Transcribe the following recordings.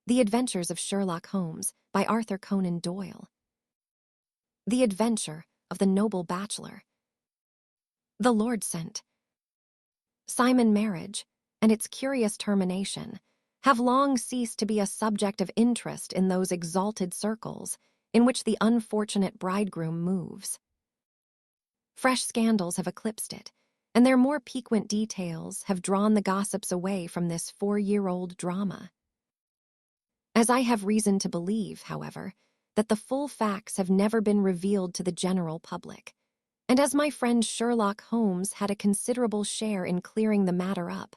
The Adventures of Sherlock Holmes by Arthur Conan Doyle. The Adventure of the Noble Bachelor. The Lord Sent. Simon marriage, and its curious termination, have long ceased to be a subject of interest in those exalted circles in which the unfortunate bridegroom moves. Fresh scandals have eclipsed it, and their more piquant details have drawn the gossips away from this 4-year-old drama. As I have reason to believe, however, that the full facts have never been revealed to the general public, and as my friend Sherlock Holmes had a considerable share in clearing the matter up,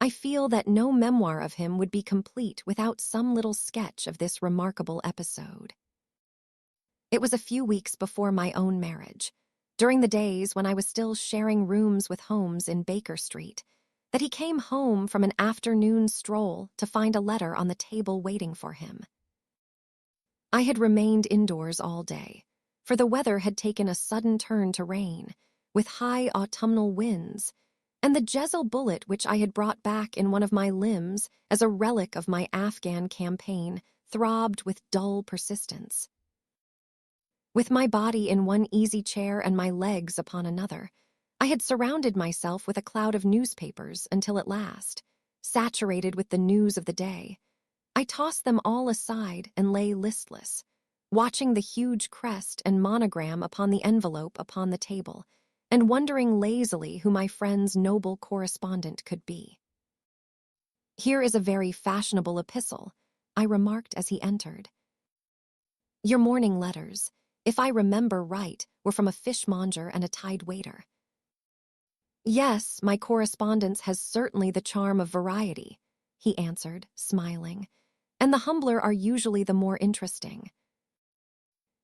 I feel that no memoir of him would be complete without some little sketch of this remarkable episode. It was a few weeks before my own marriage, during the days when I was still sharing rooms with Holmes in Baker Street, that he came home from an afternoon stroll to find a letter on the table waiting for him. I had remained indoors all day, for the weather had taken a sudden turn to rain, with high autumnal winds, and the Jezal bullet which I had brought back in one of my limbs as a relic of my Afghan campaign throbbed with dull persistence. With my body in one easy chair and my legs upon another, I had surrounded myself with a cloud of newspapers until at last, saturated with the news of the day, I tossed them all aside and lay listless, watching the huge crest and monogram upon the envelope upon the table, and wondering lazily who my friend's noble correspondent could be. "Here is a very fashionable epistle," I remarked as he entered. "Your morning letters, if I remember right, were from a fishmonger and a tide waiter." "Yes, my correspondence has certainly the charm of variety," he answered, smiling, "and the humbler are usually the more interesting.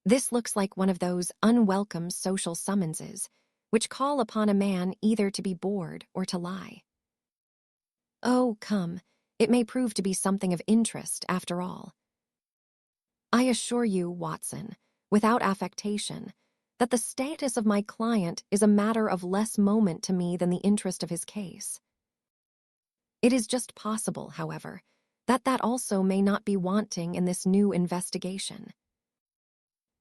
This looks like one of those unwelcome social summonses which call upon a man either to be bored or to lie. Oh, come, it may prove to be something of interest after all. I assure you, Watson, without affectation, that the status of my client is a matter of less moment to me than the interest of his case. It is just possible, however, that also may not be wanting in this new investigation.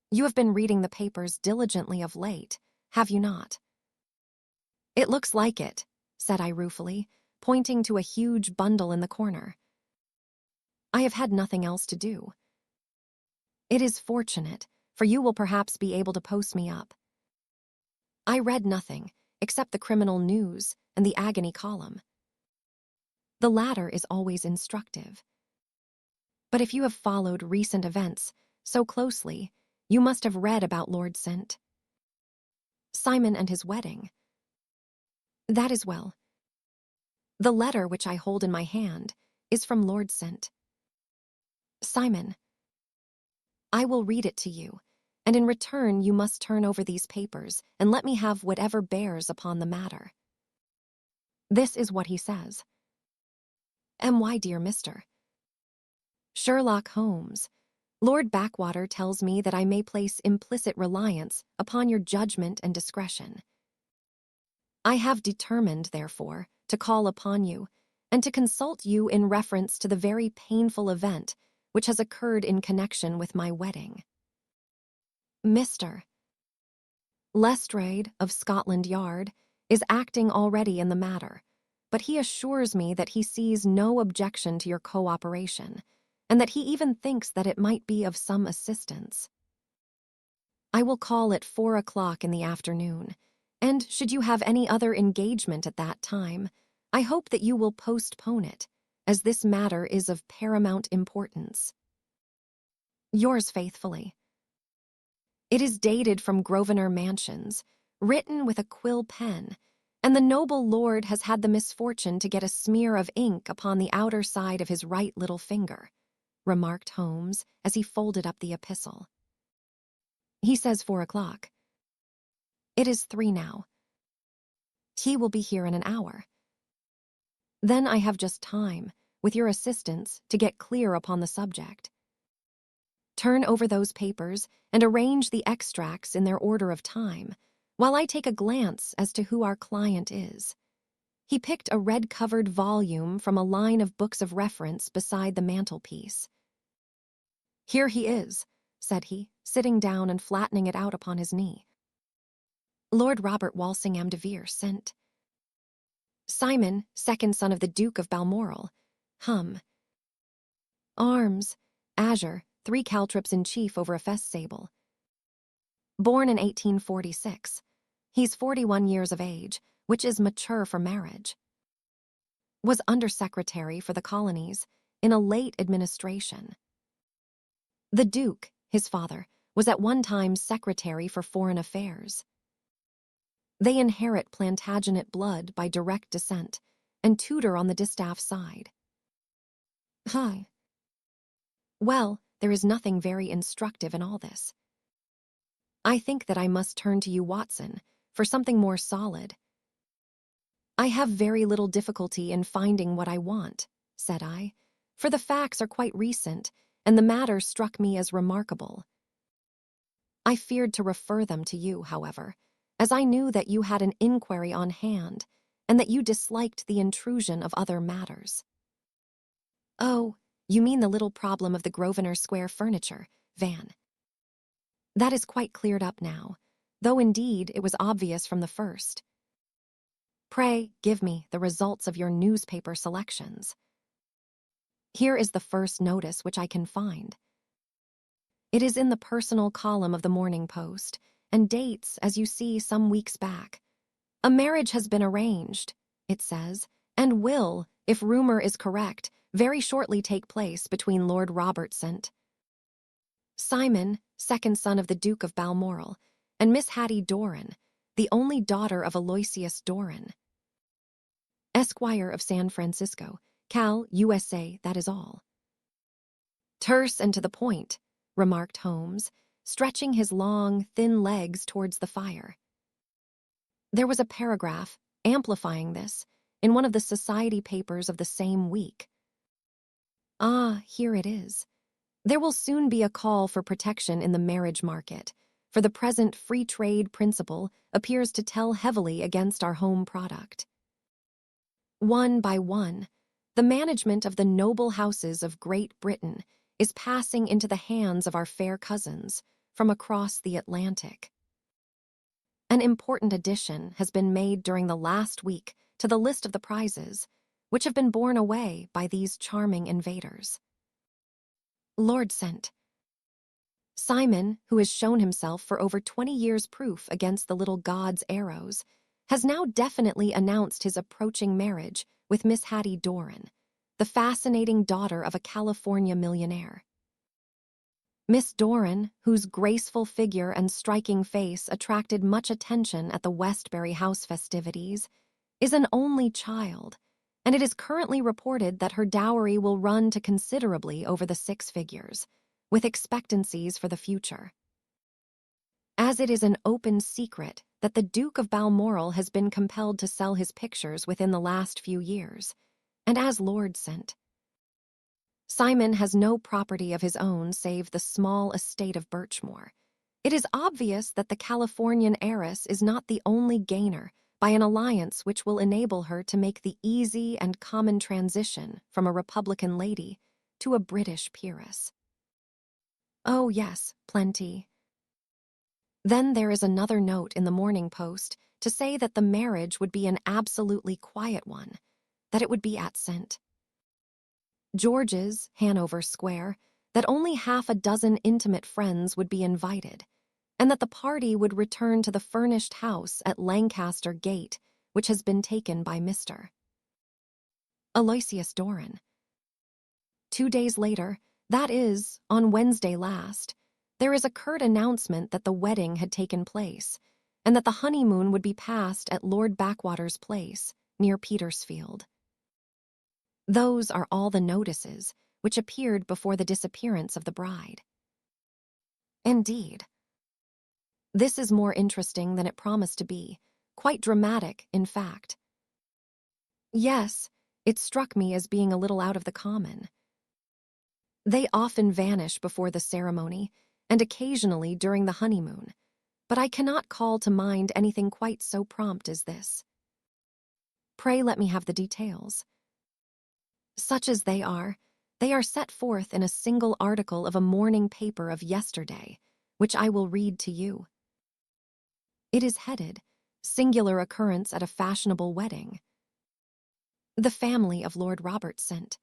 You have been reading the papers diligently of late, have you not?" "It looks like it," said I ruefully, pointing to a huge bundle in the corner. "I have had nothing else to do." "It is fortunate, for you will perhaps be able to post me up." I read nothing, except the criminal news and the agony column. The latter is always instructive. But if you have followed recent events so closely, you must have read about Lord St. Simon and his wedding. That is well. The letter which I hold in my hand is from Lord St. Simon. I will read it to you, and in return you must turn over these papers and let me have whatever bears upon the matter. This is what he says. "M.Y. Dear Mr. Sherlock Holmes, Lord Backwater tells me that I may place implicit reliance upon your judgment and discretion. I have determined, therefore, to call upon you and to consult you in reference to the very painful event which has occurred in connection with my wedding. Mr. Lestrade of Scotland Yard is acting already in the matter, but he assures me that he sees no objection to your cooperation, and that he even thinks that it might be of some assistance. I will call at 4 o'clock in the afternoon, and should you have any other engagement at that time, I hope that you will postpone it, as this matter is of paramount importance. Yours faithfully." It is dated from Grosvenor Mansions, written with a quill pen, and the noble lord has had the misfortune to get a smear of ink upon the outer side of his right little finger, remarked Holmes as he folded up the epistle. "He says 4 o'clock. It is 3 now. He will be here in an hour. Then I have just time, with your assistance, to get clear upon the subject. Turn over those papers and arrange the extracts in their order of time, while I take a glance as to who our client is. He picked a red-covered volume from a line of books of reference beside the mantelpiece. "Here he is," said he, sitting down and flattening it out upon his knee. Lord Robert Walsingham de Vere sent. Simon, second son of the Duke of Balmoral. Arms, azure, 3 caltrops in chief over a fess sable. Born in 1846. He's 41 years of age, which is mature for marriage. Was undersecretary for the colonies in a late administration. The Duke, his father, was at one time secretary for foreign affairs. They inherit Plantagenet blood by direct descent and tutor on the distaff side. Hi. Well, there is nothing very instructive in all this. I think that I must turn to you, Watson, for something more solid. I have very little difficulty in finding what I want, said I, for the facts are quite recent, and the matter struck me as remarkable. I feared to refer them to you, however, as I knew that you had an inquiry on hand, and that you disliked the intrusion of other matters. Oh, you mean the little problem of the Grosvenor Square furniture, Van. That is quite cleared up now, though indeed it was obvious from the first. Pray give me the results of your newspaper selections. Here is the first notice which I can find. It is in the personal column of the Morning Post, and dates, as you see, some weeks back. A marriage has been arranged, it says, and will, if rumor is correct, very shortly take place between Lord Robertson, Simon, second son of the Duke of Balmoral, and Miss Hattie Doran, the only daughter of Aloysius Doran, Esquire of San Francisco, Cal, USA, that is all. Terse and to the point, remarked Holmes, stretching his long, thin legs towards the fire. There was a paragraph, amplifying this, in one of the society papers of the same week. Ah, here it is. There will soon be a call for protection in the marriage market, for the present free trade principle appears to tell heavily against our home product. One by one, the management of the noble houses of Great Britain is passing into the hands of our fair cousins from across the Atlantic. An important addition has been made during the last week to the list of the prizes, which have been borne away by these charming invaders. Lord Sent. Simon, who has shown himself for over 20 years proof against the little god's arrows, has now definitely announced his approaching marriage with Miss Hattie Doran, the fascinating daughter of a California millionaire. Miss Doran, whose graceful figure and striking face attracted much attention at the Westbury House festivities, is an only child, and it is currently reported that her dowry will run to considerably over the 6 figures, with expectancies for the future. As it is an open secret that the Duke of Balmoral has been compelled to sell his pictures within the last few years, and as Lord Sent, Simon has no property of his own save the small estate of Birchmoor. It is obvious that the Californian heiress is not the only gainer by an alliance which will enable her to make the easy and common transition from a Republican lady to a British peeress. Oh yes, plenty. Then there is another note in the Morning Post to say that the marriage would be an absolutely quiet one, that it would be at St. George's, Hanover Square, that only half a dozen intimate friends would be invited, and that the party would return to the furnished house at Lancaster Gate, which has been taken by Mr. Aloysius Doran. 2 days later, that is, on Wednesday last, there is a curt announcement that the wedding had taken place, and that the honeymoon would be passed at Lord Backwater's place, near Petersfield. Those are all the notices which appeared before the disappearance of the bride. Indeed. This is more interesting than it promised to be, quite dramatic, in fact. Yes, it struck me as being a little out of the common. They often vanish before the ceremony, and occasionally during the honeymoon, but I cannot call to mind anything quite so prompt as this. Pray let me have the details. Such as they are set forth in a single article of a morning paper of yesterday, which I will read to you. It is headed, Singular Occurrence at a Fashionable Wedding. The family of Lord Robert sent.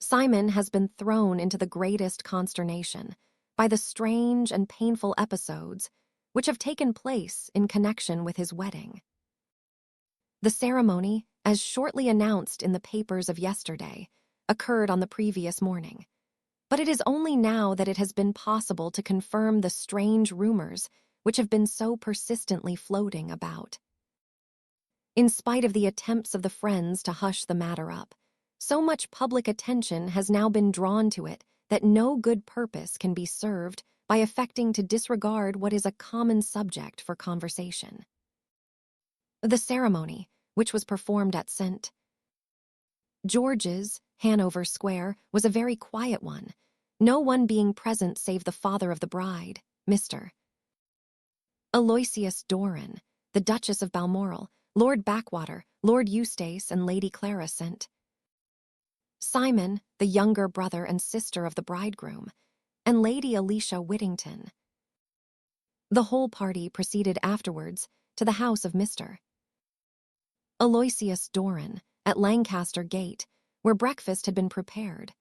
Simon has been thrown into the greatest consternation by the strange and painful episodes which have taken place in connection with his wedding. The ceremony, as shortly announced in the papers of yesterday, occurred on the previous morning, but it is only now that it has been possible to confirm the strange rumors which have been so persistently floating about. In spite of the attempts of the friends to hush the matter up, so much public attention has now been drawn to it that no good purpose can be served by affecting to disregard what is a common subject for conversation. The ceremony, which was performed at St. George's, Hanover Square, was a very quiet one, no one being present save the father of the bride, Mr. Aloysius Doran, the Duchess of Balmoral, Lord Backwater, Lord Eustace, and Lady Clara St. Simon, the younger brother and sister of the bridegroom, and Lady Alicia Whittington. The whole party proceeded afterwards to the house of Mr. Aloysius Doran, at Lancaster Gate, where breakfast had been prepared.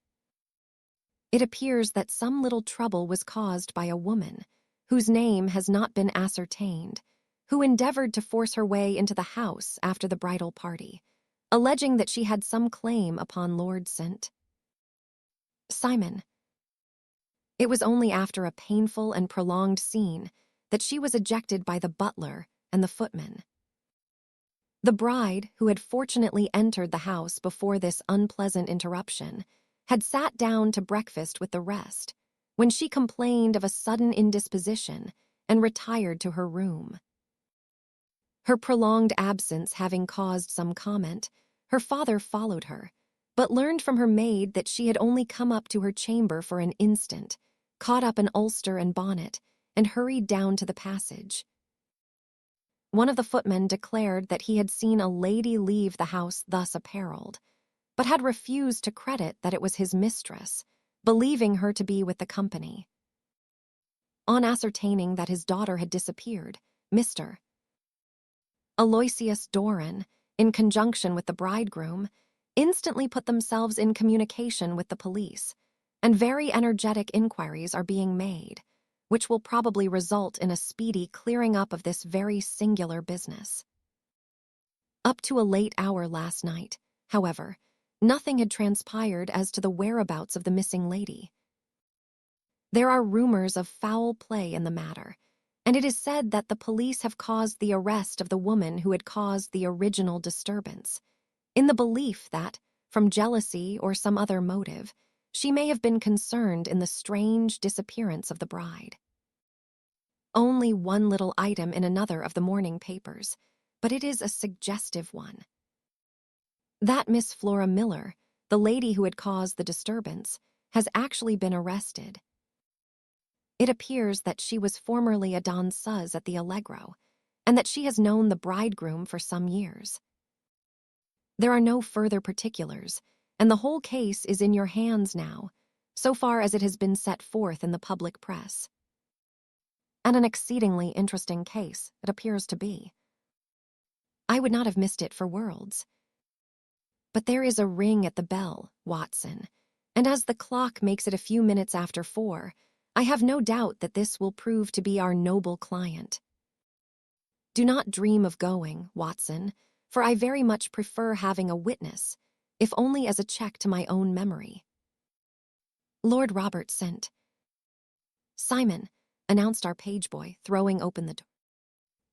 It appears that some little trouble was caused by a woman, whose name has not been ascertained, who endeavored to force her way into the house after the bridal party, alleging that she had some claim upon Lord St. Simon. It was only after a painful and prolonged scene that she was ejected by the butler and the footman. The bride, who had fortunately entered the house before this unpleasant interruption, had sat down to breakfast with the rest, when she complained of a sudden indisposition and retired to her room. Her prolonged absence having caused some comment, her father followed her, but learned from her maid that she had only come up to her chamber for an instant, caught up an ulster and bonnet, and hurried down to the passage. One of the footmen declared that he had seen a lady leave the house thus apparelled, but had refused to credit that it was his mistress, believing her to be with the company. On ascertaining that his daughter had disappeared, Mr. Aloysius Doran, in conjunction with the bridegroom, instantly put themselves in communication with the police, and very energetic inquiries are being made, which will probably result in a speedy clearing up of this very singular business. Up to a late hour last night, however, nothing had transpired as to the whereabouts of the missing lady. There are rumors of foul play in the matter, and it is said that the police have caused the arrest of the woman who had caused the original disturbance, in the belief that, from jealousy or some other motive, she may have been concerned in the strange disappearance of the bride. Only one little item in another of the morning papers, but it is a suggestive one. That Miss Flora Miller, the lady who had caused the disturbance, has actually been arrested. It appears that she was formerly a danseuse at the Allegro, and that she has known the bridegroom for some years. There are no further particulars, and the whole case is in your hands now, so far as it has been set forth in the public press. And an exceedingly interesting case it appears to be. I would not have missed it for worlds. But there is a ring at the bell, Watson, and as the clock makes it a few minutes after 4, I have no doubt that this will prove to be our noble client. Do not dream of going, Watson, for I very much prefer having a witness, if only as a check to my own memory. Lord Robert sent. Simon, announced our page boy, throwing open the door.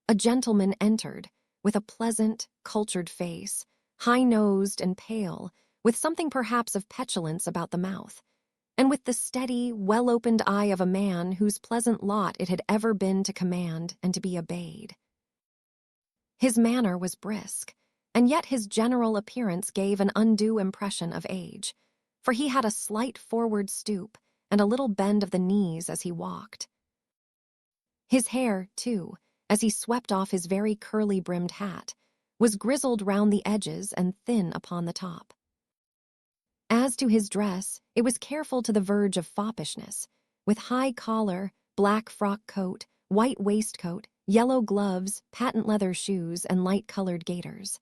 A gentleman entered, with a pleasant, cultured face, high-nosed and pale, with something perhaps of petulance about the mouth, and with the steady, well-opened eye of a man whose pleasant lot it had ever been to command and to be obeyed. His manner was brisk, and yet his general appearance gave an undue impression of age, for he had a slight forward stoop and a little bend of the knees as he walked. His hair, too, as he swept off his very curly-brimmed hat, was grizzled round the edges and thin upon the top. As to his dress, it was careful to the verge of foppishness, with high collar, black frock coat, white waistcoat, yellow gloves, patent leather shoes, and light-colored gaiters.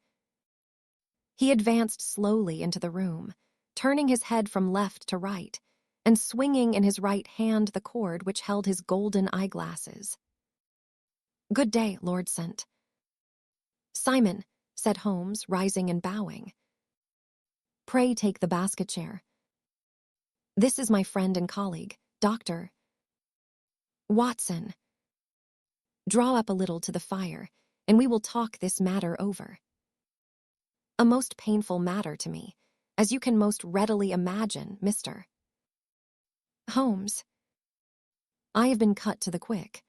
He advanced slowly into the room, turning his head from left to right, and swinging in his right hand the cord which held his golden eyeglasses. "Good day, Lord St." "Simon," said Holmes, rising and bowing. "Pray take the basket chair. This is my friend and colleague, Dr. Watson. Draw up a little to the fire, and we will talk this matter over. A most painful matter to me, as you can most readily imagine, Mr. Holmes. I have been cut to the quick.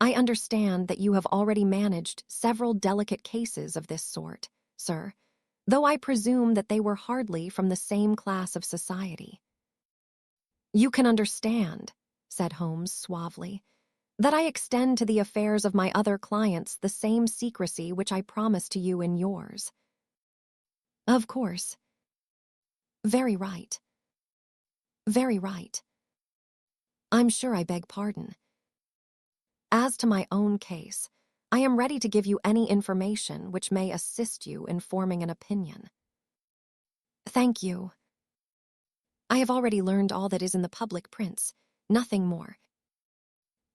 I understand that you have already managed several delicate cases of this sort, sir, though I presume that they were hardly from the same class of society." "You can understand," said Holmes suavely, "that I extend to the affairs of my other clients the same secrecy which I promise to you in yours." "Of course." "Very right. Very right. I'm sure I beg pardon. As to my own case, I am ready to give you any information which may assist you in forming an opinion." "Thank you. I have already learned all that is in the public prints, nothing more.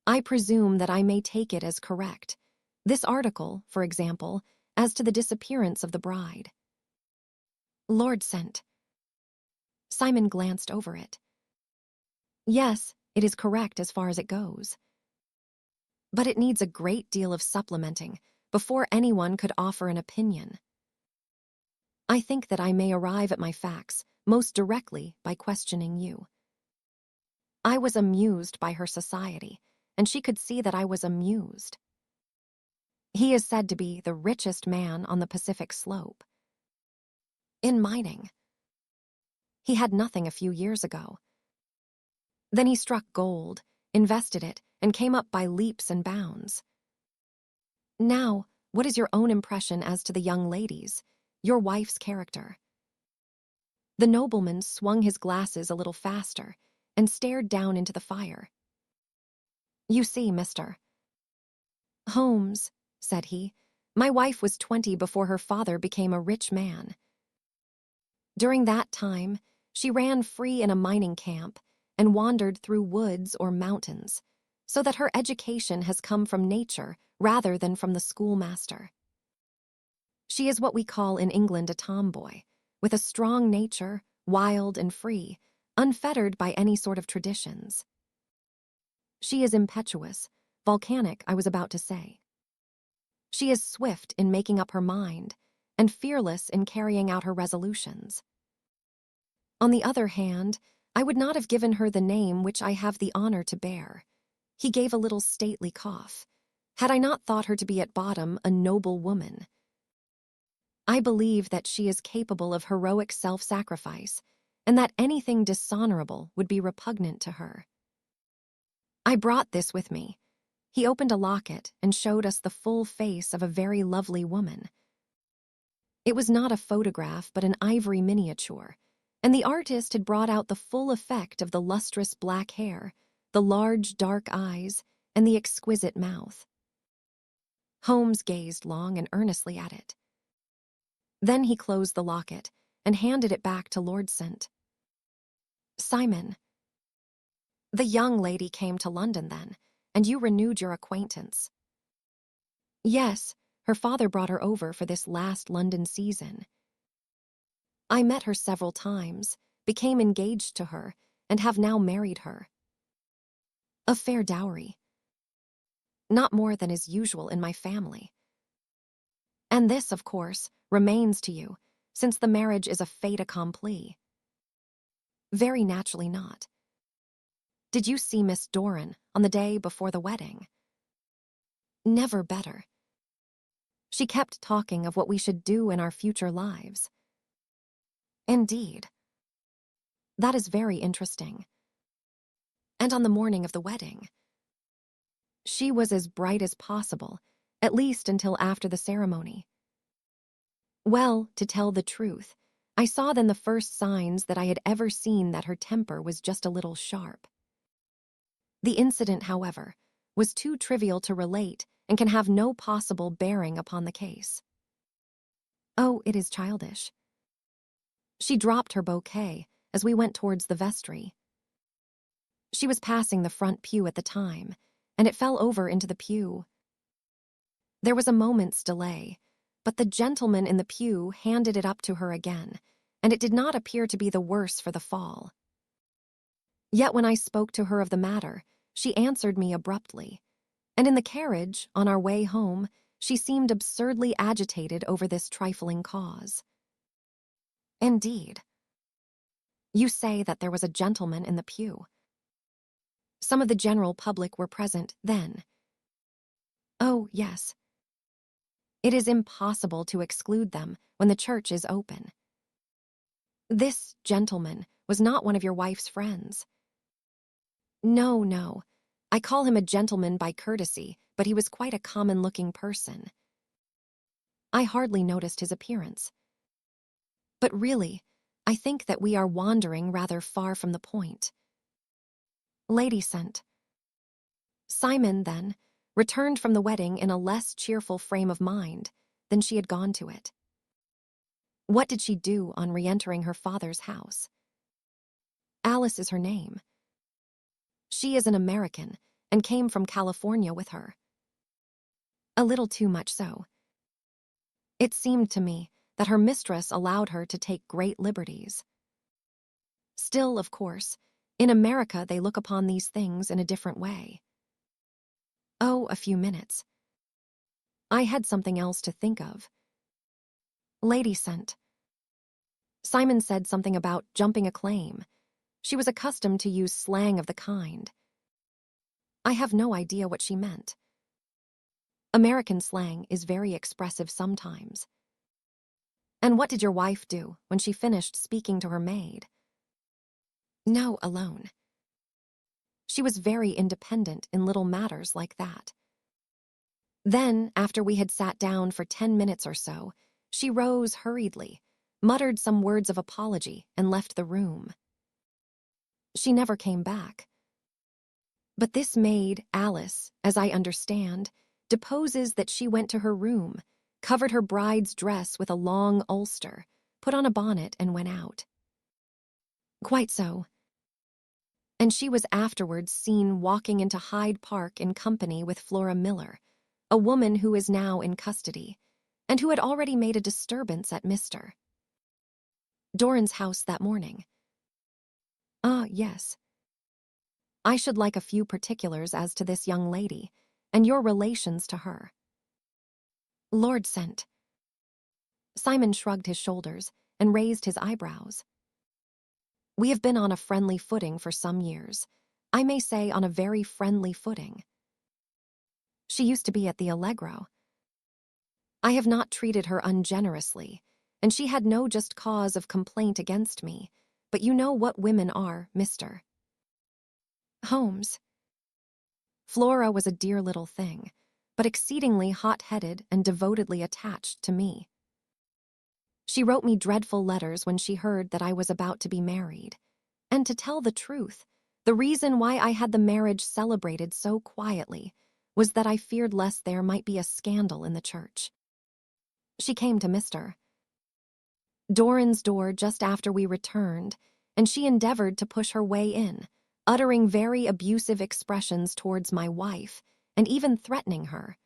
I presume that I may take it as correct. This article, for example, as to the disappearance of the bride." "Lord St." Simon glanced over it. "Yes, it is correct as far as it goes. But it needs a great deal of supplementing before anyone could offer an opinion. I think that I may arrive at my facts most directly by questioning you. I was amused by her society, and she could see that I was amused. He is said to be the richest man on the Pacific slope. In mining. He had nothing a few years ago. Then he struck gold, invested it, and came up by leaps and bounds. Now, what is your own impression as to the young ladies, your wife's character?" The nobleman swung his glasses a little faster and stared down into the fire. "You see, Mr. Holmes," said he, "my wife was 20 before her father became a rich man. During that time, she ran free in a mining camp and wandered through woods or mountains, so that her education has come from nature rather than from the schoolmaster. She is what we call in England a tomboy, with a strong nature, wild and free, unfettered by any sort of traditions. She is impetuous, volcanic, I was about to say. She is swift in making up her mind, and fearless in carrying out her resolutions. On the other hand, I would not have given her the name which I have the honor to bear." He gave a little stately cough. "Had I not thought her to be at bottom a noble woman. I believe that she is capable of heroic self-sacrifice, and that anything dishonorable would be repugnant to her. I brought this with me." He opened a locket and showed us the full face of a very lovely woman. It was not a photograph but an ivory miniature, and the artist had brought out the full effect of the lustrous black hair, the large dark eyes, and the exquisite mouth. Holmes gazed long and earnestly at it. Then he closed the locket and handed it back to Lord St. "Simon, the young lady came to London then, and you renewed your acquaintance." "Yes, her father brought her over for this last London season. I met her several times, became engaged to her, and have now married her. A fair dowry. Not more than is usual in my family. And this, of course, remains to you, since the marriage is a fait accompli." "Very naturally not. Did you see Miss Doran on the day before the wedding?" "Never better. She kept talking of what we should do in our future lives." "Indeed. That is very interesting. And on the morning of the wedding?" She was as bright as possible, at least until after the ceremony. Well, to tell the truth, I saw then the first signs that I had ever seen that her temper was just a little sharp. The incident, however, was too trivial to relate and can have no possible bearing upon the case. Oh, it is childish. She dropped her bouquet as we went towards the vestry. She was passing the front pew at the time, and it fell over into the pew. There was a moment's delay, but the gentleman in the pew handed it up to her again, and it did not appear to be the worse for the fall. Yet when I spoke to her of the matter, she answered me abruptly, and in the carriage, on our way home, she seemed absurdly agitated over this trifling cause. Indeed. You say that there was a gentleman in the pew. Some of the general public were present then. Oh, yes. It is impossible to exclude them when the church is open. This gentleman was not one of your wife's friends. No, no. I call him a gentleman by courtesy, but he was quite a common-looking person. I hardly noticed his appearance. But really, I think that we are wandering rather far from the point. Lady sent. Simon, then, returned from the wedding in a less cheerful frame of mind than she had gone to it. What did she do on re-entering her father's house? Alice is her name. She is an American and came from California with her. A little too much so. It seemed to me that her mistress allowed her to take great liberties. Still, of course, in America they look upon these things in a different way. Oh, a few minutes. I had something else to think of. Lady sent. Simon said something about jumping a claim. She was accustomed to use slang of the kind. I have no idea what she meant. American slang is very expressive sometimes. And what did your wife do when she finished speaking to her maid? No, alone. She was very independent in little matters like that. Then, after we had sat down for 10 minutes or so, she rose hurriedly, muttered some words of apology, and left the room. She never came back. But this maid, Alice, as I understand, deposes that she went to her room, covered her bride's dress with a long ulster, put on a bonnet, and went out. Quite so. And she was afterwards seen walking into Hyde Park in company with Flora Miller, a woman who is now in custody, and who had already made a disturbance at Mr. Doran's house that morning. Ah, yes. I should like a few particulars as to this young lady, and your relations to her. Lord sent. Simon shrugged his shoulders and raised his eyebrows. We have been on a friendly footing for some years. I may say on a very friendly footing. She used to be at the Allegro. I have not treated her ungenerously, and she had no just cause of complaint against me, but you know what women are, Mr. Holmes. Flora was a dear little thing, but exceedingly hot-headed and devotedly attached to me. She wrote me dreadful letters when she heard that I was about to be married, and to tell the truth, the reason why I had the marriage celebrated so quietly was that I feared lest there might be a scandal in the church. She came to Mr. Doran's door just after we returned, and she endeavored to push her way in, uttering very abusive expressions towards my wife, and even threatening her.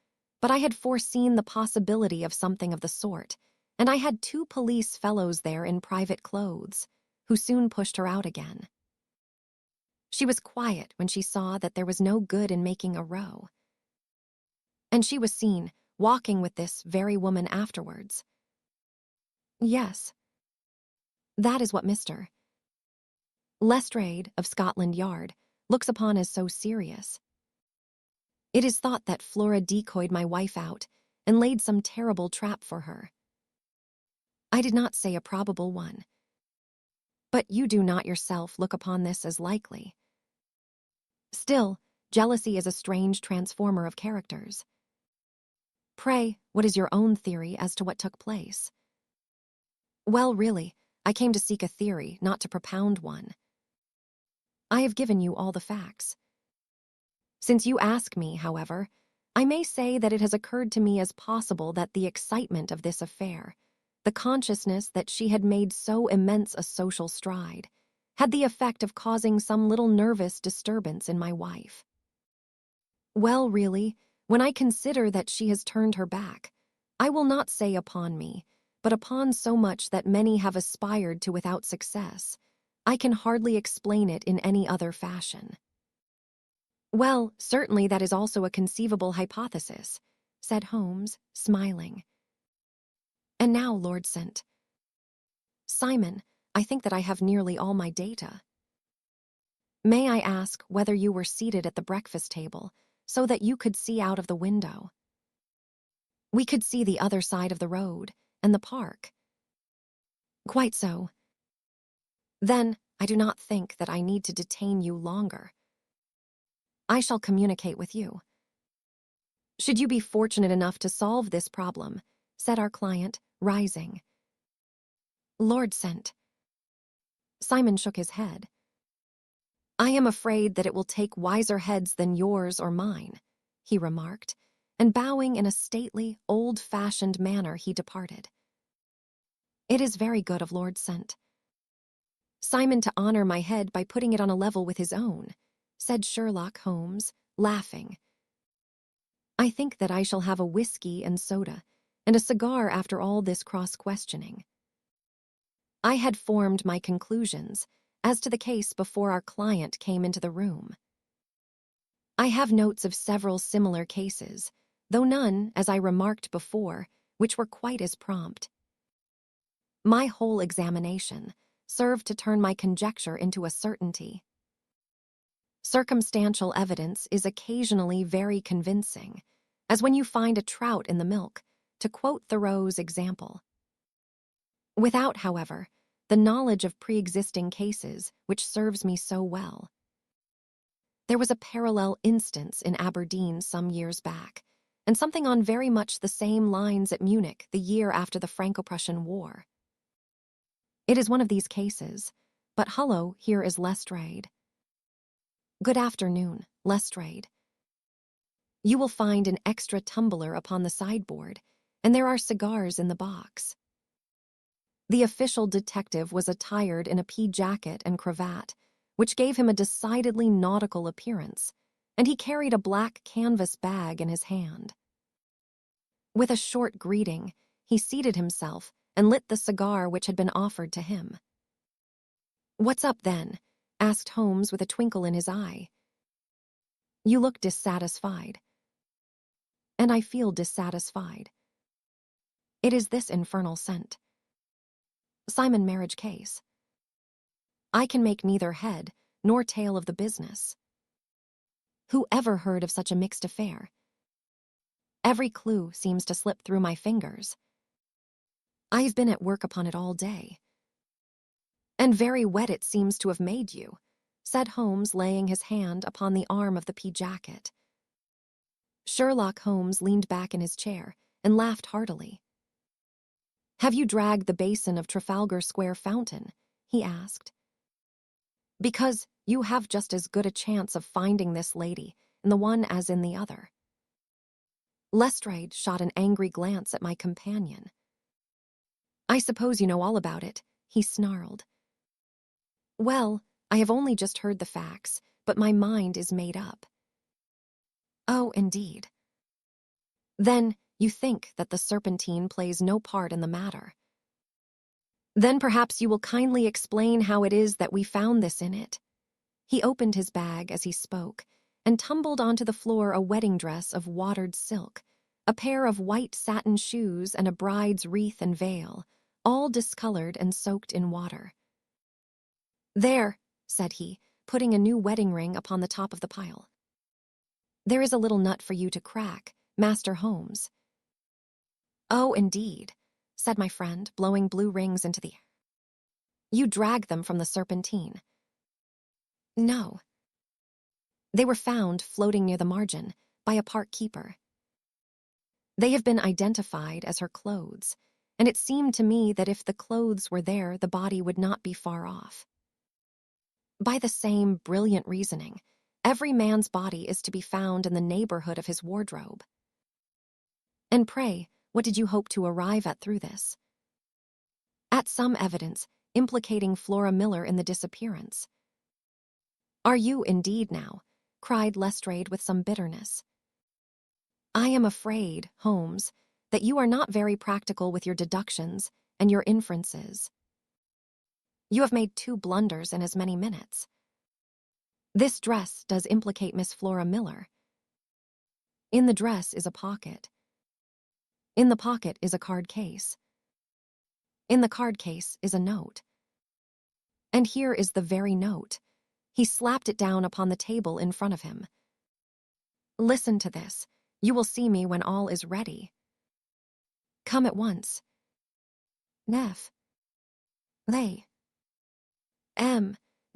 But I had foreseen the possibility of something of the sort, and I had 2 police fellows there in private clothes, who soon pushed her out again. She was quiet when she saw that there was no good in making a row. And she was seen walking with this very woman afterwards. Yes. That is what Mr. Lestrade of Scotland Yard looks upon as so serious. It is thought that Flora decoyed my wife out and laid some terrible trap for her. I did not say a probable one. But you do not yourself look upon this as likely. Still, Jealousy is a strange transformer of characters. Pray, what is your own theory as to what took place? Well, really, I came to seek a theory, not to propound one. I have given you all the facts. Since you ask me, however, I may say that it has occurred to me as possible that the excitement of this affair, the consciousness that she had made so immense a social stride, had the effect of causing some little nervous disturbance in my wife. Well, really, when I consider that she has turned her back, I will not say upon me, but upon so much that many have aspired to without success, I can hardly explain it in any other fashion. Well, certainly that is also a conceivable hypothesis, said Holmes, smiling. And now, Lord St. Simon, I think that I have nearly all my data. May I ask whether you were seated at the breakfast table so that you could see out of the window? We could see the other side of the road and the park. Quite so. Then, I do not think that I need to detain you longer. I shall communicate with you. Should you be fortunate enough to solve this problem, said our client, rising. Lord St. Simon shook his head. I am afraid that it will take wiser heads than yours or mine, he remarked, and bowing in a stately, old-fashioned manner he departed. It is very good of Lord St. Simon to honor my head by putting it on a level with his own, said Sherlock Holmes, laughing. I think that I shall have a whiskey and soda and a cigar after all this cross-questioning. I had formed my conclusions as to the case before our client came into the room. I have notes of several similar cases, though none, as I remarked before, which were quite as prompt. My whole examination served to turn my conjecture into a certainty. Circumstantial evidence is occasionally very convincing, as when you find a trout in the milk, to quote Thoreau's example. Without, however, the knowledge of pre-existing cases which serves me so well. There was a parallel instance in Aberdeen some years back, and something on very much the same lines at Munich the year after the Franco-Prussian War. It is one of these cases, but hullo, here is Lestrade. Good afternoon, Lestrade. You will find an extra tumbler upon the sideboard, and there are cigars in the box. The official detective was attired in a pea jacket and cravat, which gave him a decidedly nautical appearance, and he carried a black canvas bag in his hand. With a short greeting, he seated himself and lit the cigar which had been offered to him. "What's up, then?" asked Holmes with a twinkle in his eye. "You look dissatisfied." "And I feel dissatisfied. It is this infernal scent. Simon marriage case. I can make neither head nor tail of the business. Who ever heard of such a mixed affair? Every clue seems to slip through my fingers. I've been at work upon it all day. And very wet it seems to have made you, said Holmes, laying his hand upon the arm of the pea jacket. Sherlock Holmes leaned back in his chair and laughed heartily. Have you dragged the basin of Trafalgar Square fountain? He asked. Because you have just as good a chance of finding this lady in the one as in the other. Lestrade shot an angry glance at my companion. I suppose you know all about it, he snarled. Well, I have only just heard the facts, but my mind is made up. Oh, indeed. Then you think that the serpentine plays no part in the matter. Then perhaps you will kindly explain how it is that we found this in it. He opened his bag as he spoke and tumbled onto the floor a wedding dress of watered silk, a pair of white satin shoes and a bride's wreath and veil, all discolored and soaked in water. There, said he, putting a new wedding ring upon the top of the pile. There is a little nut for you to crack, Master Holmes. Oh, indeed, said my friend, blowing blue rings into the air. You drag them from the serpentine. No. They were found floating near the margin by a park keeper. They have been identified as her clothes, and it seemed to me that if the clothes were there, the body would not be far off. By the same brilliant reasoning, every man's body is to be found in the neighborhood of his wardrobe. And pray, what did you hope to arrive at through this? At some evidence implicating Flora Miller in the disappearance. Are you indeed now? Cried Lestrade with some bitterness. I am afraid, Holmes, that you are not very practical with your deductions and your inferences. You have made 2 blunders in as many minutes. This dress does implicate Miss Flora Miller. In the dress is a pocket. In the pocket is a card case. In the card case is a note. And here is the very note. He slapped it down upon the table in front of him. Listen to this. You will see me when all is ready. Come at once. Nef. They.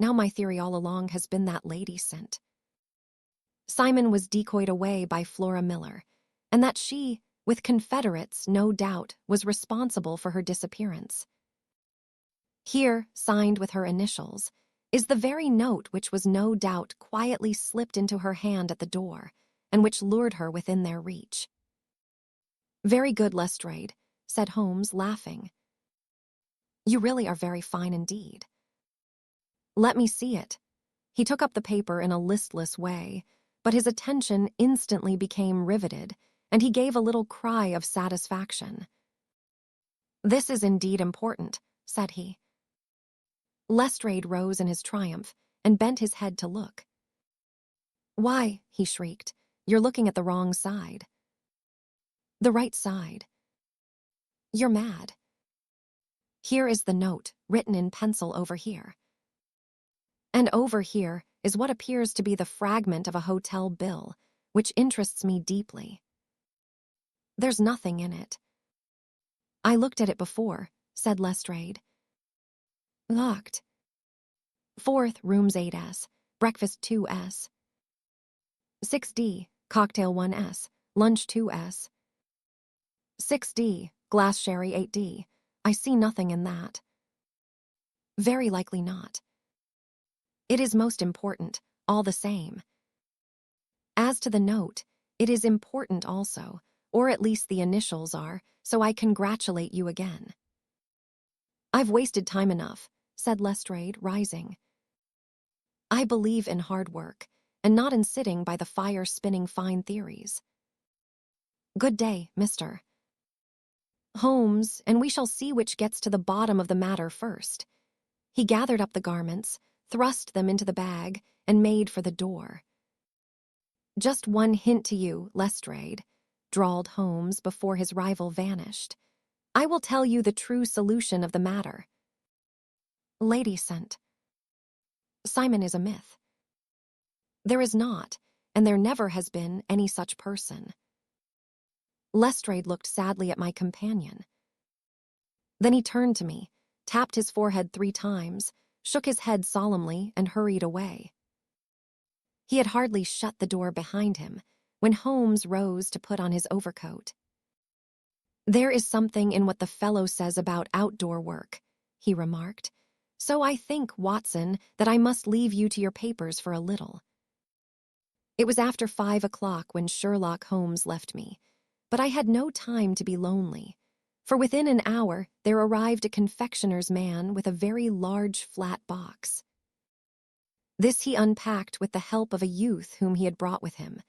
Now my theory all along has been that lady sent. Simon was decoyed away by Flora Miller, and that she, with confederates, no doubt, was responsible for her disappearance. Here, signed with her initials, is the very note which was no doubt quietly slipped into her hand at the door, and which lured her within their reach. Very good, Lestrade, said Holmes, laughing. You really are very fine indeed. Let me see it. He took up the paper in a listless way, but his attention instantly became riveted, and he gave a little cry of satisfaction. This is indeed important, said he. Lestrade rose in his triumph and bent his head to look. Why, he shrieked, you're looking at the wrong side. The right side. You're mad. Here is the note, written in pencil over here. And over here is what appears to be the fragment of a hotel bill, which interests me deeply. There's nothing in it. I looked at it before, said Lestrade. Locked. 4th, rooms 8S, breakfast 2S. 6D, cocktail 1S, lunch 2S. 6D, glass sherry 8D. I see nothing in that. Very likely not. It is most important, all the same. As to the note, it is important also, or at least the initials are, so I congratulate you again. I've wasted time enough, said Lestrade, rising. I believe in hard work, and not in sitting by the fire spinning fine theories. Good day, Mr. Holmes, and we shall see which gets to the bottom of the matter first. He gathered up the garments, thrust them into the bag, and made for the door. Just one hint to you, Lestrade, drawled Holmes before his rival vanished. I will tell you the true solution of the matter. Lady sent. Simon is a myth. There is not, and there never has been, any such person. Lestrade looked sadly at my companion. Then he turned to me, tapped his forehead 3 times, shook his head solemnly, and hurried away. He had hardly shut the door behind him when Holmes rose to put on his overcoat. There is something in what the fellow says about outdoor work, he remarked. So I think, Watson, that I must leave you to your papers for a little. It was after 5 o'clock when Sherlock Holmes left me, but I had no time to be lonely, for within an hour there arrived a confectioner's man with a very large flat box. This he unpacked with the help of a youth whom he had brought with him,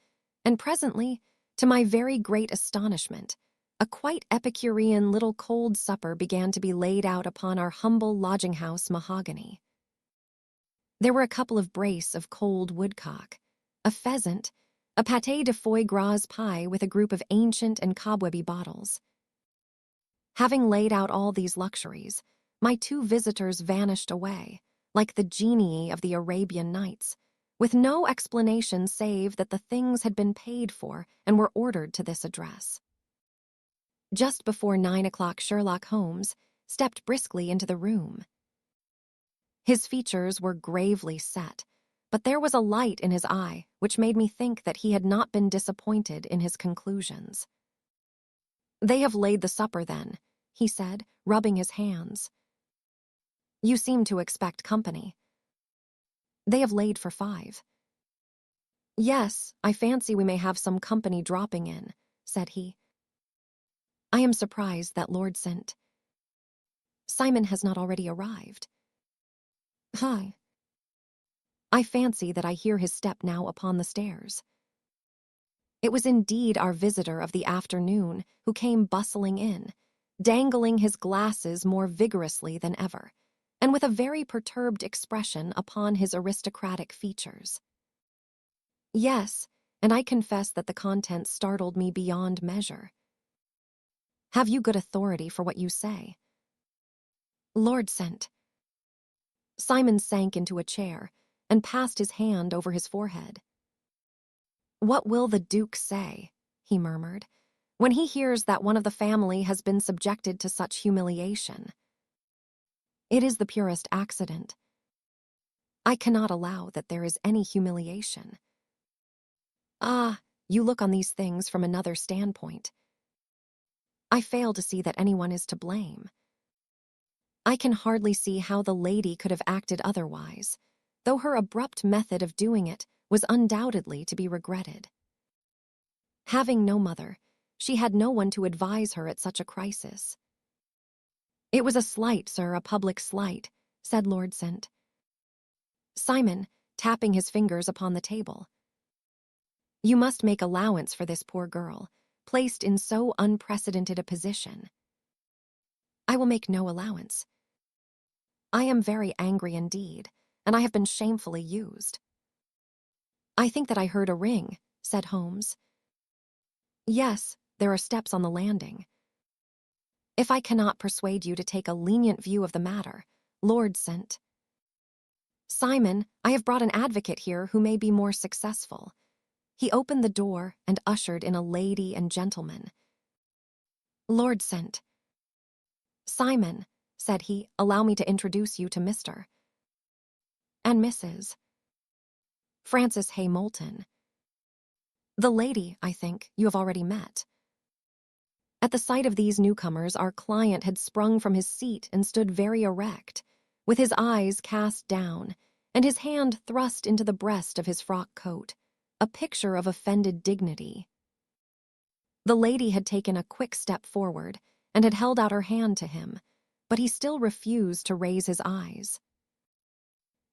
and presently, to my very great astonishment, a quite Epicurean little cold supper began to be laid out upon our humble lodging-house mahogany. There were a couple of brace of cold woodcock, a pheasant, a pâté de foie gras pie with a group of ancient and cobwebby bottles. Having laid out all these luxuries, my 2 visitors vanished away, like the genii of the Arabian Nights, with no explanation save that the things had been paid for and were ordered to this address. Just before 9 o'clock, Sherlock Holmes stepped briskly into the room. His features were gravely set, But there was a light in his eye which made me think that he had not been disappointed in his conclusions. "They have laid the supper, then," he said, rubbing his hands. "You seem to expect company." "They have laid for 5. "Yes, I fancy we may have some company dropping in," said he. "I am surprised that Lord St. Simon has not already arrived." "Hi. I fancy that I hear his step now upon the stairs." It was indeed our visitor of the afternoon who came bustling in, dangling his glasses more vigorously than ever, and with a very perturbed expression upon his aristocratic features. Yes, and I confess that the contents startled me beyond measure. "Have you good authority for what you say?" "Lord St." Simon sank into a chair and passed his hand over his forehead. "What will the Duke say," he murmured, "when he hears that one of the family has been subjected to such humiliation? It is the purest accident. I cannot allow that there is any humiliation." "Ah, you look on these things from another standpoint." "I fail to see that anyone is to blame." "I can hardly see how the lady could have acted otherwise, though her abrupt method of doing it was undoubtedly to be regretted. Having no mother, she had no one to advise her at such a crisis." "It was a slight, sir, a public slight," said Lord St. Simon, tapping his fingers upon the table. "You must make allowance for this poor girl, placed in so unprecedented a position." "I will make no allowance. I am very angry indeed, and I have been shamefully used." "I think that I heard a ring," said Holmes. "Yes, there are steps on the landing." "If I cannot persuade you to take a lenient view of the matter, Lord St. Simon, I have brought an advocate here who may be more successful." He opened the door and ushered in a lady and gentleman. "Lord St. Simon," said he, "allow me to introduce you to Mr. and Mrs. Francis Hay Moulton. The lady, I think, you have already met." At the sight of these newcomers, our client had sprung from his seat and stood very erect, with his eyes cast down, and his hand thrust into the breast of his frock coat, a picture of offended dignity. The lady had taken a quick step forward and had held out her hand to him, but he still refused to raise his eyes.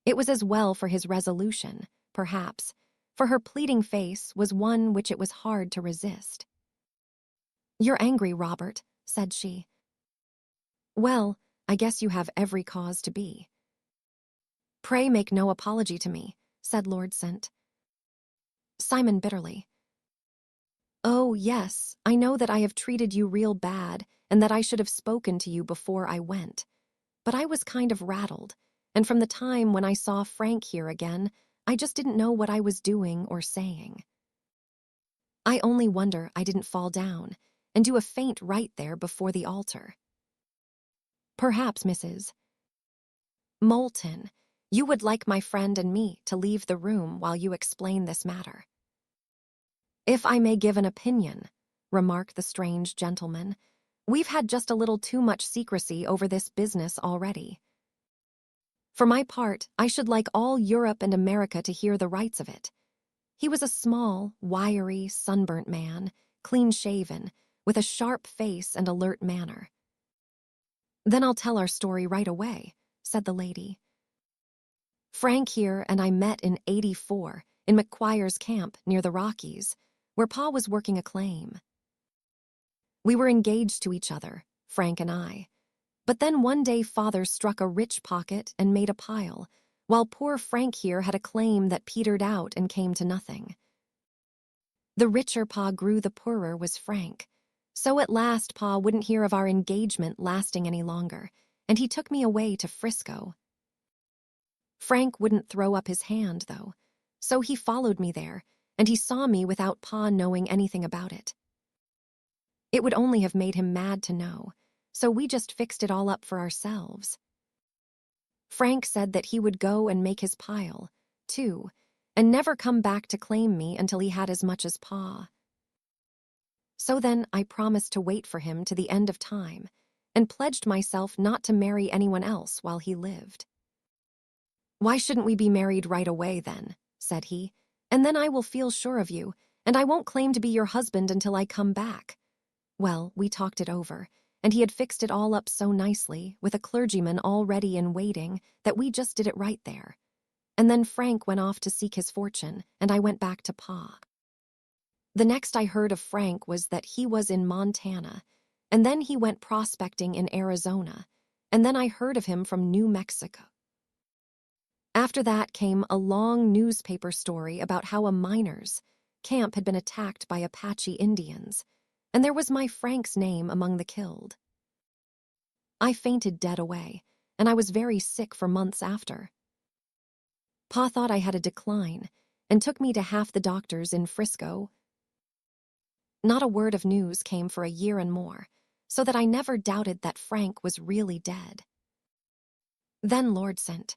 It was as well for his resolution, perhaps, for her pleading face was one which it was hard to resist. "You're angry, Robert," said she. "Well, I guess you have every cause to be." "Pray make no apology to me," said Lord St. Simon bitterly. "Oh, yes, I know that I have treated you real bad and that I should have spoken to you before I went. But I was kind of rattled, and from the time when I saw Frank here again, I just didn't know what I was doing or saying. I only wonder I didn't fall down and do a faint right there before the altar. Perhaps, Mrs. Moulton, you would like my friend and me to leave the room while you explain this matter." "If I may give an opinion," remarked the strange gentleman, "we've had just a little too much secrecy over this business already. For my part, I should like all Europe and America to hear the rights of it." He was a small, wiry, sunburnt man, clean-shaven, with a sharp face and alert manner. "Then I'll tell our story right away," said the lady. "Frank here and I met in '84 in McQuire's camp near the Rockies, where Pa was working a claim. We were engaged to each other, Frank and I. But then one day Father struck a rich pocket and made a pile, while poor Frank here had a claim that petered out and came to nothing. The richer Pa grew, the poorer was Frank. So at last Pa wouldn't hear of our engagement lasting any longer, and he took me away to Frisco. Frank wouldn't throw up his hand, though, so he followed me there, and he saw me without Pa knowing anything about it. It would only have made him mad to know, so we just fixed it all up for ourselves. Frank said that he would go and make his pile, too, and never come back to claim me until he had as much as Pa. So then I promised to wait for him to the end of time, and pledged myself not to marry anyone else while he lived. "Why shouldn't we be married right away then?" said he, "and then I will feel sure of you, and I won't claim to be your husband until I come back." Well, we talked it over, and he had fixed it all up so nicely, with a clergyman all ready and waiting, that we just did it right there. And then Frank went off to seek his fortune, and I went back to Pa. The next I heard of Frank was that he was in Montana, and then he went prospecting in Arizona, and then I heard of him from New Mexico. After that came a long newspaper story about how a miners' camp had been attacked by Apache Indians, and there was my Frank's name among the killed. I fainted dead away, and I was very sick for months after. Pa thought I had a decline, and took me to half the doctors in Frisco. Not a word of news came for a year and more, so that I never doubted that Frank was really dead. Then Lord sent.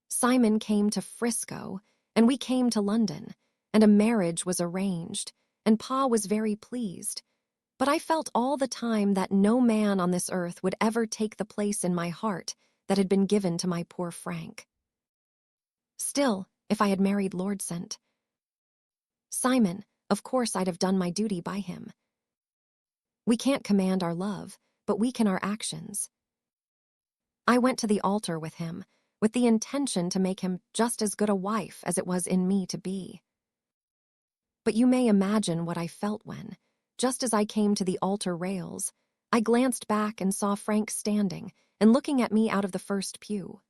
Simon came to Frisco, and we came to London, and a marriage was arranged, and Pa was very pleased. But I felt all the time that no man on this earth would ever take the place in my heart that had been given to my poor Frank. Still, if I had married Lord St. Simon, of course I'd have done my duty by him. We can't command our love, but we can our actions. I went to the altar with him, with the intention to make him just as good a wife as it was in me to be. But you may imagine what I felt when, just as I came to the altar rails, I glanced back and saw Frank standing and looking at me out of the first pew.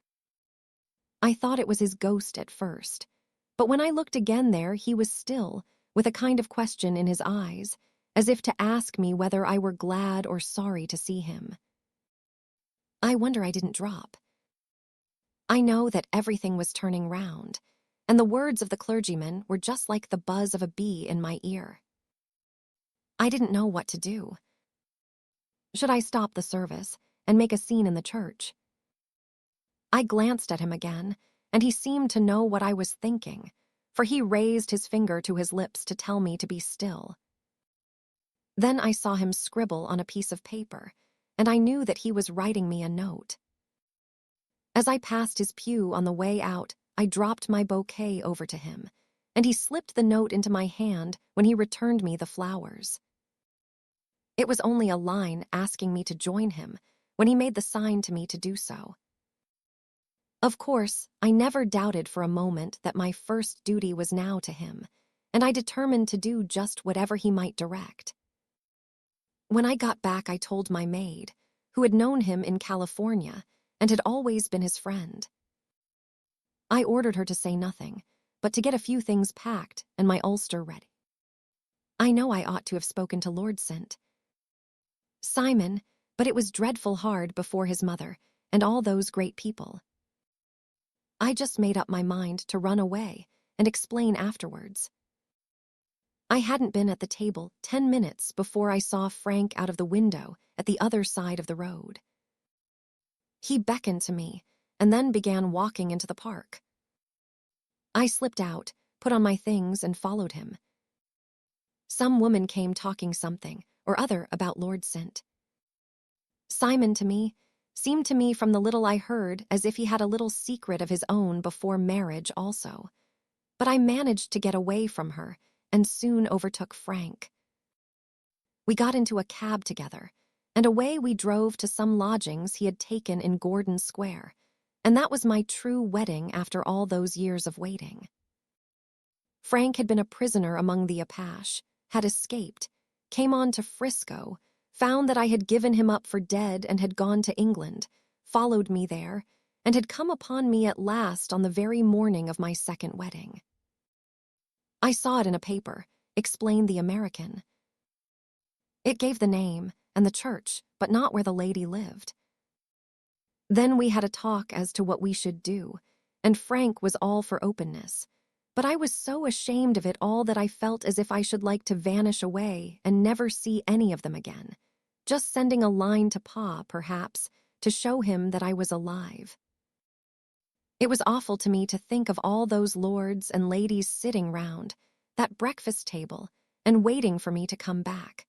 I thought it was his ghost at first, but when I looked again there, he was still, with a kind of question in his eyes, as if to ask me whether I were glad or sorry to see him. I wonder I didn't drop. I know that everything was turning round, and the words of the clergyman were just like the buzz of a bee in my ear. I didn't know what to do. Should I stop the service and make a scene in the church? I glanced at him again, and he seemed to know what I was thinking, for he raised his finger to his lips to tell me to be still. Then I saw him scribble on a piece of paper, and I knew that he was writing me a note. As I passed his pew on the way out, I dropped my bouquet over to him, and he slipped the note into my hand when he returned me the flowers. It was only a line asking me to join him when he made the sign to me to do so. Of course, I never doubted for a moment that my first duty was now to him, and I determined to do just whatever he might direct. When I got back, I told my maid, who had known him in California and had always been his friend. I ordered her to say nothing, but to get a few things packed and my ulster ready. I know I ought to have spoken to Lord St. Simon, but it was dreadful hard before his mother and all those great people. I just made up my mind to run away and explain afterwards. I hadn't been at the table 10 minutes before I saw Frank out of the window at the other side of the road. He beckoned to me and then began walking into the park. I slipped out, put on my things, and followed him. Some woman came talking something or other about Lord St. Simon seemed to me from the little I heard as if he had a little secret of his own before marriage also. But I managed to get away from her and soon overtook Frank. We got into a cab together, and away we drove to some lodgings he had taken in Gordon Square, and that was my true wedding after all those years of waiting. Frank had been a prisoner among the Apache, had escaped, came on to Frisco, found that I had given him up for dead and had gone to England, followed me there, and had come upon me at last on the very morning of my second wedding. I saw it in a paper, explained the American. It gave the name and the church, but not where the lady lived. Then we had a talk as to what we should do, and Frank was all for openness. But I was so ashamed of it all that I felt as if I should like to vanish away and never see any of them again, just sending a line to Pa, perhaps, to show him that I was alive. It was awful to me to think of all those lords and ladies sitting round that breakfast table and waiting for me to come back.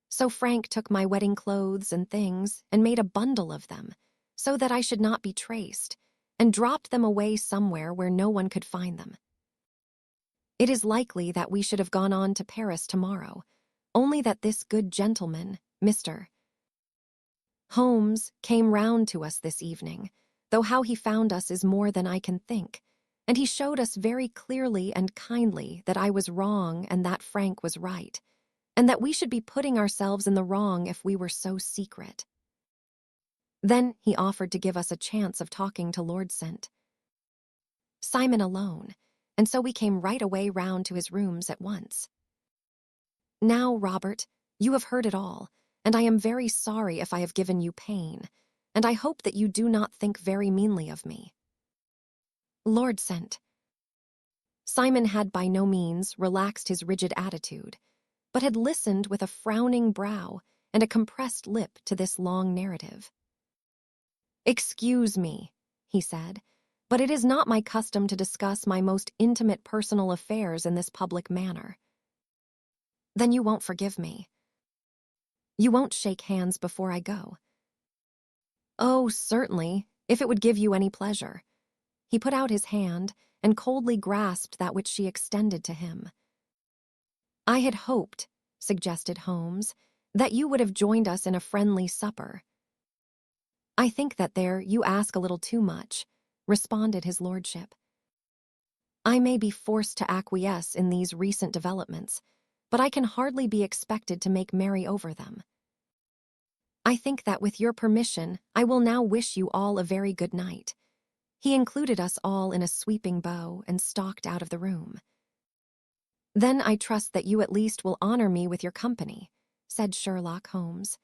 So Frank took my wedding clothes and things and made a bundle of them so that I should not be traced, and dropped them away somewhere where no one could find them. It is likely that we should have gone on to Paris tomorrow, only that this good gentleman, Mr. Holmes, came round to us this evening, though how he found us is more than I can think, and he showed us very clearly and kindly that I was wrong and that Frank was right, and that we should be putting ourselves in the wrong if we were so secret. Then he offered to give us a chance of talking to Lord St. Simon alone, and so we came right away round to his rooms at once. Now, Robert, you have heard it all, and I am very sorry if I have given you pain, and I hope that you do not think very meanly of me. Lord St. Simon had by no means relaxed his rigid attitude, but had listened with a frowning brow and a compressed lip to this long narrative. "Excuse me," he said, "but it is not my custom to discuss my most intimate personal affairs in this public manner." "Then you won't forgive me? You won't shake hands before I go?" "Oh, certainly, if it would give you any pleasure." He put out his hand and coldly grasped that which she extended to him. "I had hoped," suggested Holmes, "that you would have joined us in a friendly supper." "I think that there you ask a little too much," responded his lordship. "I may be forced to acquiesce in these recent developments, but I can hardly be expected to make merry over them. I think that with your permission, I will now wish you all a very good night." He included us all in a sweeping bow and stalked out of the room. "Then I trust that you at least will honor me with your company," said Sherlock Holmes.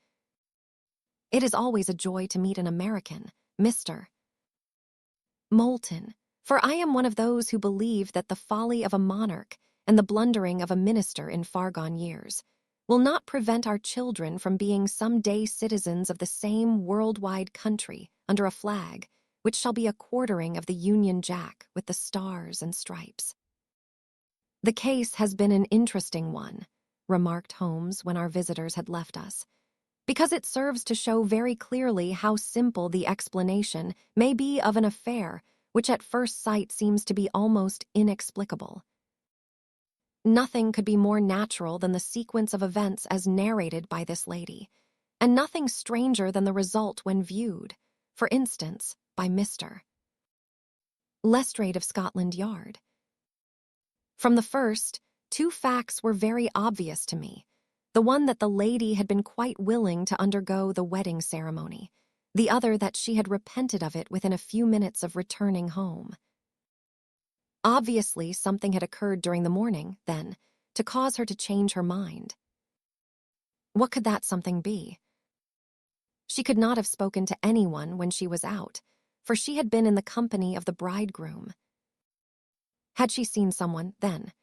"It is always a joy to meet an American, Mr. Moulton, for I am one of those who believe that the folly of a monarch and the blundering of a minister in far-gone years will not prevent our children from being some day citizens of the same world-wide country under a flag which shall be a quartering of the Union Jack with the stars and stripes." "The case has been an interesting one," remarked Holmes when our visitors had left us, "because it serves to show very clearly how simple the explanation may be of an affair which at first sight seems to be almost inexplicable. Nothing could be more natural than the sequence of events as narrated by this lady, and nothing stranger than the result when viewed, for instance, by Mr. Lestrade of Scotland Yard. From the first, two facts were very obvious to me. The one that the lady had been quite willing to undergo the wedding ceremony, the other that she had repented of it within a few minutes of returning home. Obviously, something had occurred during the morning, then, to cause her to change her mind. What could that something be? She could not have spoken to anyone when she was out, for she had been in the company of the bridegroom. Had she seen someone, then?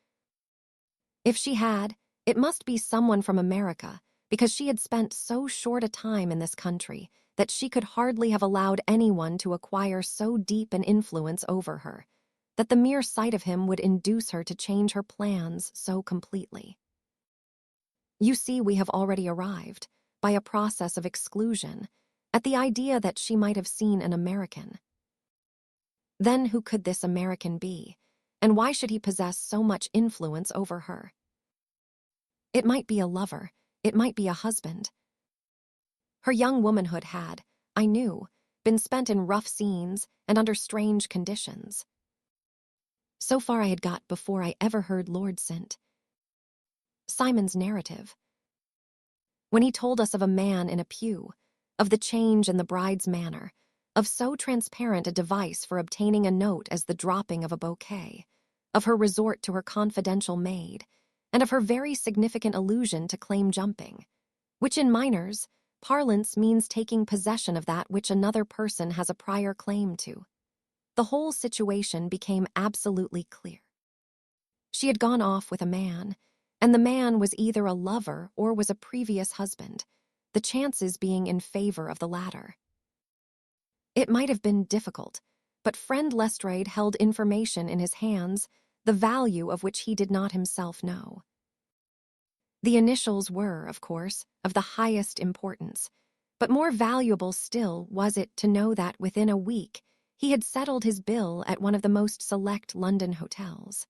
If she had, it must be someone from America, because she had spent so short a time in this country that she could hardly have allowed anyone to acquire so deep an influence over her, that the mere sight of him would induce her to change her plans so completely. You see, we have already arrived, by a process of exclusion, at the idea that she might have seen an American. Then who could this American be, and why should he possess so much influence over her? It might be a lover, it might be a husband. Her young womanhood had, I knew, been spent in rough scenes and under strange conditions. So far I had got before I ever heard Lord St. Simon's narrative. When he told us of a man in a pew, of the change in the bride's manner, of so transparent a device for obtaining a note as the dropping of a bouquet, of her resort to her confidential maid, and of her very significant allusion to claim jumping, which in minors' parlance means taking possession of that which another person has a prior claim to. The whole situation became absolutely clear. She had gone off with a man, and the man was either a lover or was a previous husband, the chances being in favor of the latter. It might have been difficult, but friend Lestrade held information in his hands, the value of which he did not himself know. The initials were, of course, of the highest importance, but more valuable still was it to know that within a week he had settled his bill at one of the most select London hotels.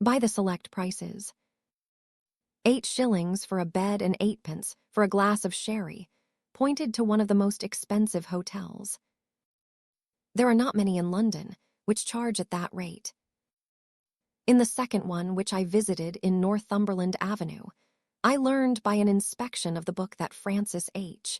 By the select prices. 8 shillings for a bed and 8 pence for a glass of sherry pointed to one of the most expensive hotels. There are not many in London which charge at that rate. In the second one, which I visited in Northumberland Avenue, I learned by an inspection of the book that Francis H.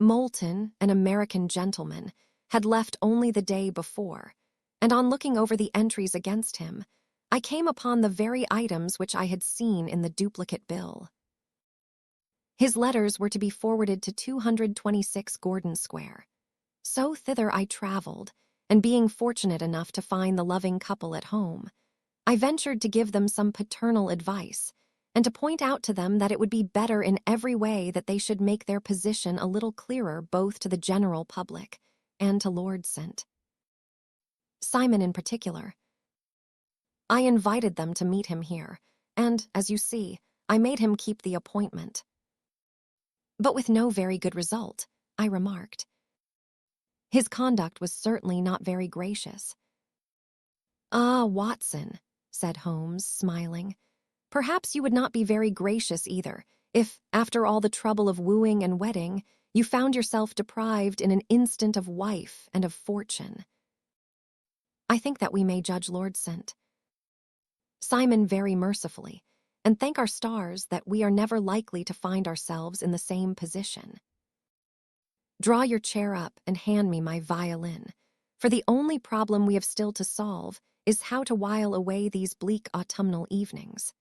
Moulton, an American gentleman, had left only the day before, and on looking over the entries against him, I came upon the very items which I had seen in the duplicate bill. His letters were to be forwarded to 226 Gordon Square. So thither I traveled, and being fortunate enough to find the loving couple at home, I ventured to give them some paternal advice, and to point out to them that it would be better in every way that they should make their position a little clearer both to the general public and to Lord St. Simon in particular. I invited them to meet him here, and, as you see, I made him keep the appointment. But with no very good result, I remarked. His conduct was certainly not very gracious. "Ah, Watson," said Holmes, smiling, "perhaps you would not be very gracious either, if, after all the trouble of wooing and wedding, you found yourself deprived in an instant of wife and of fortune." I think that we may judge Lord St. Simon very mercifully, and thank our stars that we are never likely to find ourselves in the same position. Draw your chair up and hand me my violin, for the only problem we have still to solve is how to while away these bleak autumnal evenings.